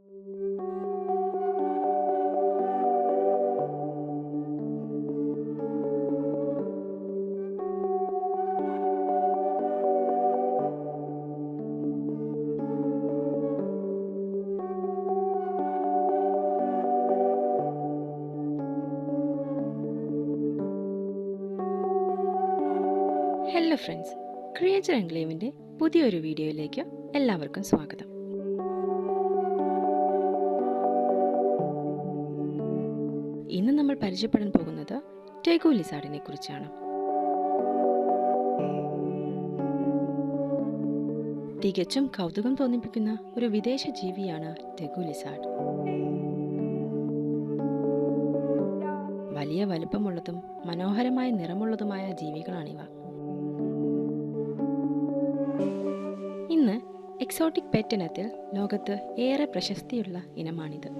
Hello friends, creature എൻക്ലേവിൻ്റെ പുതിയൊരു വീഡിയോയിലേക്ക് എല്ലാവർക്കും സ്വാഗതം. ഇന്ന് നമ്മൾ പരിചയപ്പെടാൻ പോകുന്നത് ടെഗു ലിസാർഡിനെ കുറിച്ചാണ്. തികച്ചും കൗതുകം തോന്നിപ്പിക്കുന്ന ഒരു വിദേശ ജീവിയാണ് ടെഗു ലിസാർഡ്. വലിയ വലുപ്പമുള്ളതും മനോഹരമായ നിറമുള്ളതുമായ ജീവികളാണിവ. ഇന്ന് എക്സോട്ടിക് പെറ്റ് ഇനത്തിൽ ലോകത്ത് ഏറെ പ്രശസ്തിയുള്ള ഇനമാണിത്.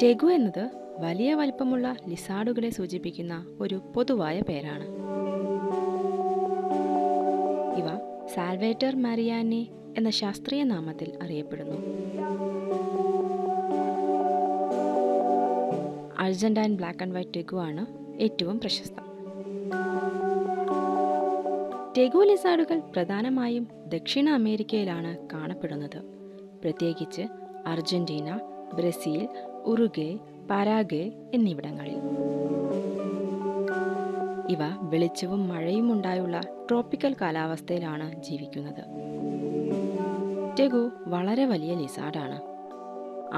ടെഗു എന്നത് വലിയ വലിപ്പമുള്ള ലിസാർഡുകളെ സൂചിപ്പിക്കുന്ന ഒരു പൊതുവായ പേരാണ്. ഇവ സാൽവേറ്റർ മാരിയാനി എന്ന ശാസ്ത്രീയ നാമത്തിൽ അറിയപ്പെടുന്നു. അർജന്റൈൻ ബ്ലാക്ക് ആൻഡ് വൈറ്റ് ടെഗു ആണ് ഏറ്റവും പ്രശസ്തം. ടെഗു ലിസാർഡുകൾ പ്രധാനമായും ദക്ഷിണ അമേരിക്കയിലാണ് കാണപ്പെടുന്നത്, പ്രത്യേകിച്ച് അർജന്റീന, ബ്രസീൽ, ഉറുഗ്വേ, പരാഗ്വേ എന്നിവിടങ്ങളിൽ. ഇവ വെളിച്ചവും മഴയും ഉണ്ടായുള്ള ട്രോപ്പിക്കൽ കാലാവസ്ഥയിലാണ് ജീവിക്കുന്നത്. ടെഗു വളരെ വലിയ ലിസാർഡാണ്.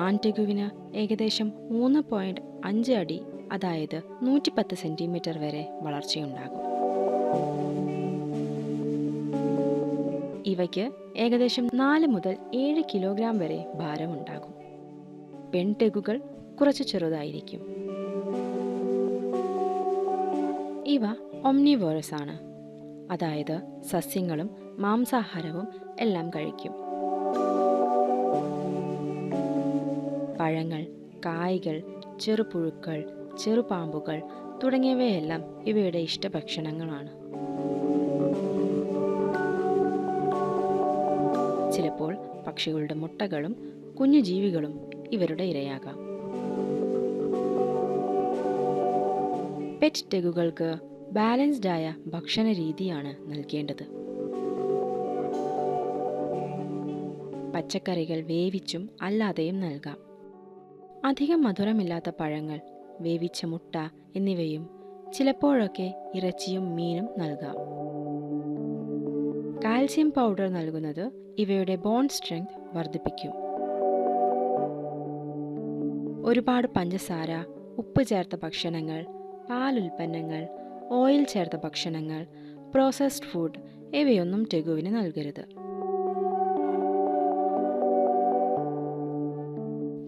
ആൺ ടെഗുവിന് ഏകദേശം 3.5 അടി, അതായത് 110 സെന്റിമീറ്റർ വരെ വളർച്ചയുണ്ടാകും. ഇവയ്ക്ക് ഏകദേശം 4 മുതൽ 7 കിലോഗ്രാം വരെ ഭാരമുണ്ടാകും. പെൺ ടെഗുകൾ കുറച്ച് ചെറുതായിരിക്കും. ഇവ ഒംനിവോറസ് ആണ്, അതായത് സസ്യങ്ങളും മാംസാഹാരവും എല്ലാം കഴിക്കും. പഴങ്ങൾ, കായ്കൾ, ചെറുപുഴുക്കൾ, ചെറുപാമ്പുകൾ തുടങ്ങിയവയെല്ലാം ഇവയുടെ ഇഷ്ടഭക്ഷണങ്ങളാണ്. ചിലപ്പോൾ പക്ഷികളുടെ മുട്ടകളും കുഞ്ഞു ജീവികളും ഇവരുടെ ഇരയാകാം. പെറ്റ് ടെഗുകൾക്ക് ബാലൻസ്ഡ് ആയ ഭക്ഷണ രീതിയാണ് നൽകേണ്ടത്. പച്ചക്കറികൾ വേവിച്ചും അല്ലാതെയും നൽകാം. അധികം മധുരമില്ലാത്ത പഴങ്ങൾ, വേവിച്ച മുട്ട എന്നിവയും ചിലപ്പോഴൊക്കെ ഇറച്ചിയും മീനും നൽകാം. കാൽസ്യം പൗഡർ നൽകുന്നത് ഇവയുടെ ബോൺ സ്ട്രെങ്ത് വർദ്ധിപ്പിക്കും. ഒരുപാട് പഞ്ചസാര, ഉപ്പ് ചേർത്ത ഭക്ഷണങ്ങൾ, പാലുൽപ്പന്നങ്ങൾ, ഓയിൽ ചേർത്ത ഭക്ഷണങ്ങൾ, പ്രോസസ്ഡ് ഫുഡ് ഇവയൊന്നും ടെഗുവിന് നൽകരുത്.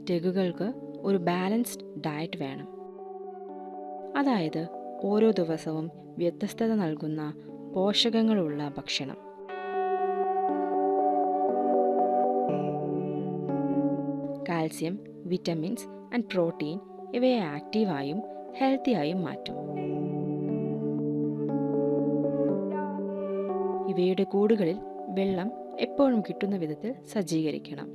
ടെഗുകൾക്ക് ഒരു ബാലൻസ്ഡ് ഡയറ്റ് വേണം, അതായത് ഓരോ ദിവസവും വ്യത്യസ്തത നൽകുന്ന പോഷകങ്ങളുള്ള ഭക്ഷണം. കാൽസ്യം, വിറ്റമിൻസ് ആൻഡ് പ്രോട്ടീൻ ഇവയെ ആക്റ്റീവായും ഹെൽത്തിയായും മാറ്റും. ഇവയുടെ കൂടുകളിൽ വെള്ളം എപ്പോഴും കിട്ടുന്ന വിധത്തിൽ സജ്ജീകരിക്കണം.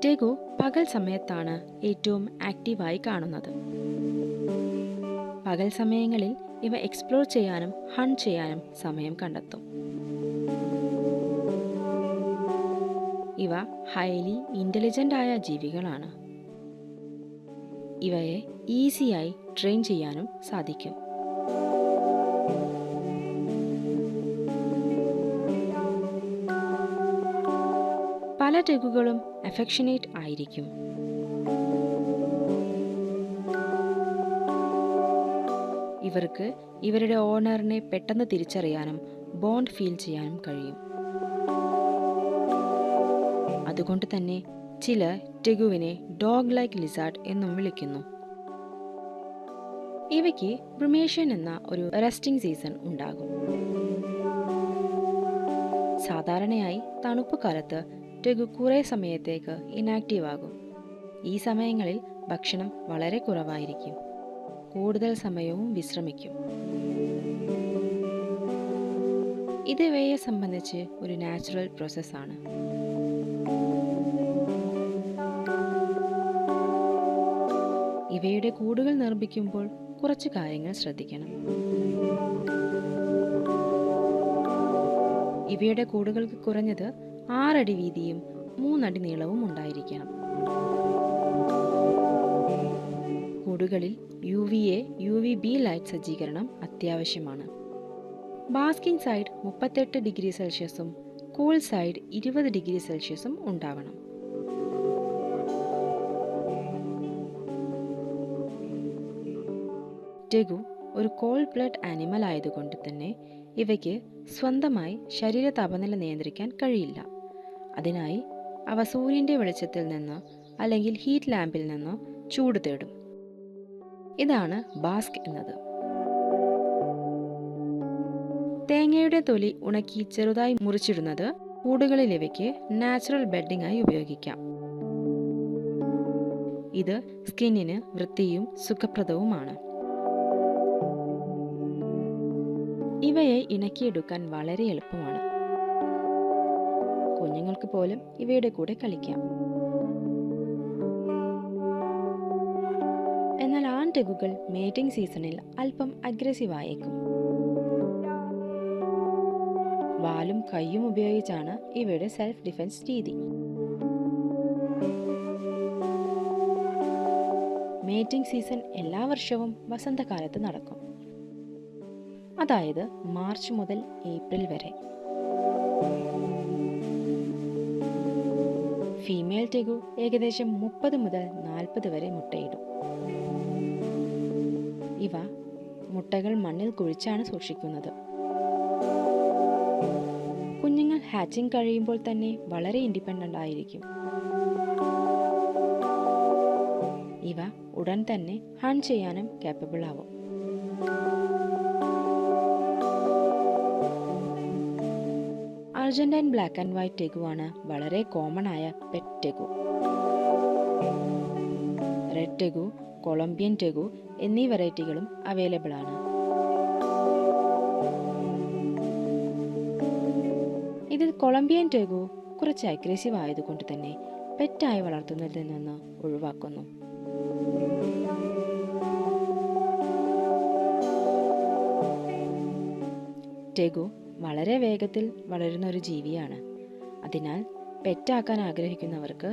ടെഗു പകൽ സമയത്താണ് ഏറ്റവും ആക്റ്റീവായി കാണുന്നത്. പകൽ സമയങ്ങളിൽ ഇവ എക്സ്പ്ലോർ ചെയ്യാനും ഹണ്ട് ചെയ്യാനും സമയം കണ്ടെത്തും. ഇവ ഹൈലി ഇൻ്റലിജൻ്റ് ആയ ജീവികളാണ്. ഇവയെ ഈസിയായി ട്രെയിൻ ചെയ്യാനും സാധിക്കും. പല ടെഗുകളും അഫെക്ഷനേറ്റ് ആയിരിക്കും. ഇവർക്ക് ഇവരുടെ ഓണറിനെ പെട്ടെന്ന് തിരിച്ചറിയാനും ബോണ്ട് ഫീൽ ചെയ്യാനും കഴിയും. അതുകൊണ്ട് തന്നെ ചിലർ ടെഗുവിനെ ഡോഗ് ലൈക്ക് ലിസാർഡ് എന്നും വിളിക്കുന്നു. ഇവയ്ക്ക് ബ്രുമേഷ്യൻ എന്ന ഒരു റെസ്റ്റിംഗ് സീസൺ ഉണ്ടാകും. സാധാരണയായി തണുപ്പ് കാലത്ത് ടെഗു കുറേ സമയത്തേക്ക് ഇനാക്റ്റീവ് ആകും. ഈ സമയങ്ങളിൽ ഭക്ഷണം വളരെ കുറവായിരിക്കും. കൂടുതൽ സമയവും വിശ്രമിക്കും. ഇത് ഇവയെ സംബന്ധിച്ച് ഒരു നാച്ചുറൽ പ്രോസസ്സാണ്. ഇവയുടെ കൂടുകൾ നിർമ്മിക്കുമ്പോൾ കുറച്ച് കാര്യങ്ങൾ ശ്രദ്ധിക്കണം. ഇവയുടെ കൂടുകൾക്ക് കുറഞ്ഞത് 6 അടി വീതിയും 3 അടി നീളവും ഉണ്ടായിരിക്കണം. കൂടുകളിൽ UVA, UVB ലൈറ്റ് സജ്ജീകരണം അത്യാവശ്യമാണ്. ബാസ്കിംഗ് സൈഡ് 38 ഡിഗ്രി സെൽഷ്യസും കൂൾ സൈഡ് 20 ഡിഗ്രി സെൽഷ്യസും ഉണ്ടാവണം. ടെഗു ഒരു കോൾഡ് ബ്ലഡ് ആനിമൽ ആയതുകൊണ്ട് തന്നെ ഇവയ്ക്ക് സ്വന്തമായി ശരീര താപനില നിയന്ത്രിക്കാൻ കഴിയില്ല. അതിനായി അവ സൂര്യൻ്റെ വെളിച്ചത്തിൽ നിന്ന് അല്ലെങ്കിൽ ഹീറ്റ് ലാമ്പിൽ നിന്ന് ചൂട് തേടും. ഇതാണ് ബാസ്ക് എന്നത്. തേങ്ങയുടെ തൊലി ഉണക്കി ചെറുതായി മുറിച്ചിടുന്നത് കൂടുകളിൽ ഇവയ്ക്ക് നാച്ചുറൽ ബെഡിംഗ് ആയി ഉപയോഗിക്കാം. ഇത് സ്കിന്നിന് വൃത്തിയും സുഖപ്രദവുമാണ്. ഇവയെ ഇണക്കിയെടുക്കാൻ വളരെ എളുപ്പമാണ്. കുഞ്ഞുങ്ങൾക്ക് പോലും ഇവയുടെ കൂടെ കളിക്കാം. എന്നാൽ ആൺടെഗുകൾ മേറ്റിംഗ് സീസണിൽ അല്പം അഗ്രസീവ് ആയേക്കും. വാലും കൈയും ഉപയോഗിച്ചാണ് ഇവയുടെ സെൽഫ് ഡിഫെൻസ് രീതി. മേറ്റിംഗ് സീസൺ എല്ലാ വർഷവും വസന്തകാലത്ത് നടക്കും, അതായത് മാർച്ച് മുതൽ ഏപ്രിൽ വരെ. ഫീമെയിൽ ടെഗു ഏകദേശം 30 മുതൽ 40 വരെ മുട്ടയിടും. ഇവ മുട്ടകൾ മണ്ണിൽ കുഴിച്ചാണ് സൂക്ഷിക്കുന്നത്. കുഞ്ഞുങ്ങൾ ഹാച്ചിങ് കഴിയുമ്പോൾ തന്നെ വളരെ ഇൻഡിപെൻഡൻ്റ് ആയിരിക്കും. ഇവ ഉടൻ തന്നെ ഹണ്ട് ചെയ്യാനും കേപ്പബിൾ ആവും. അർജന്റൈൻ ബ്ലാക്ക് ആൻഡ് വൈറ്റ് ടെഗുവാണ് വളരെ കോമൺ ആയ പെറ്റ് ടെഗു. റെഡ് ടെഗു, കൊളംബിയൻ ടെഗു എന്നീ വെറൈറ്റികളും അവൈലബിൾ ആണ്. ഇതിൽ കൊളംബിയൻ ടെഗു കുറച്ച് അഗ്രസീവ് ആയതുകൊണ്ട് തന്നെ പെറ്റായി വളർത്തുന്നതിൽ നിന്ന് ഒഴിവാക്കുന്നു. ടെഗു വളരെ വേഗത്തിൽ വളരുന്ന ഒരു ജീവിയാണ്. അതിനാൽ പെറ്റാക്കാൻ ആഗ്രഹിക്കുന്നവർക്ക്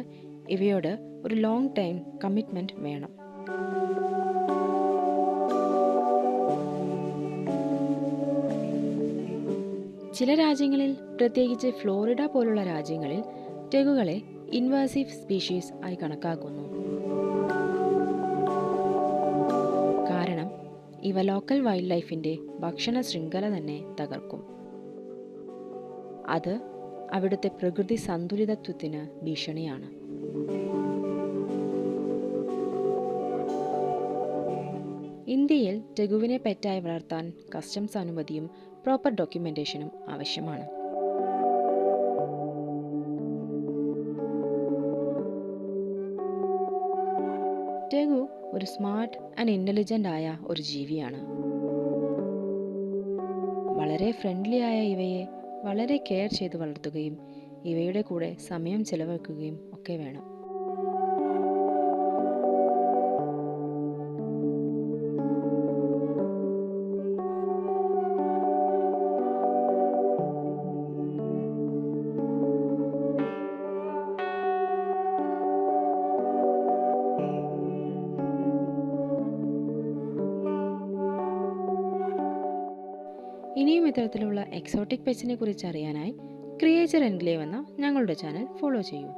ഇവയോട് ഒരു ലോങ് ടൈം കമ്മിറ്റ്മെന്റ് വേണം. ചില രാജ്യങ്ങളിൽ, പ്രത്യേകിച്ച് ഫ്ലോറിഡ പോലുള്ള രാജ്യങ്ങളിൽ, ടെഗുകളെ ഇൻവാസീവ് സ്പീഷീസ് ആയി കണക്കാക്കുന്നു. കാരണം ഇവ ലോക്കൽ വൈൽഡ് ലൈഫിന്റെ ഭക്ഷണ ശൃംഖല തന്നെ തകർക്കും. അത് അവിടുത്തെ പ്രകൃതി സന്തുലിതത്വത്തിന് ഭീഷണിയാണ്. ഇന്ത്യയിൽ ടെഗുവിനെ പെറ്റായി വളർത്താൻ കസ്റ്റംസ് അനുമതിയും പ്രോപ്പർ ഡോക്യുമെന്റേഷനും ആവശ്യമാണ്. ടെഗു ഒരു സ്മാർട്ട് ആൻഡ് ഇന്റലിജന്റ് ആയ ഒരു ജീവിയാണ്. വളരെ ഫ്രണ്ട്ലി ആയ ഇവയെ വളരെ കെയർ ചെയ്ത് വളർത്തുകയും ഇവയുടെ കൂടെ സമയം ചെലവഴിക്കുകയും ഒക്കെ വേണം. ഇനിയും ഇത്തരത്തിലുള്ള എക്സോട്ടിക് പെറ്റ്സിനെ കുറിച്ച് അറിയാനായി ക്രിയേച്ചർ എൻക്ലേവ് എന്ന ഞങ്ങളുടെ ചാനൽ ഫോളോ ചെയ്യൂ.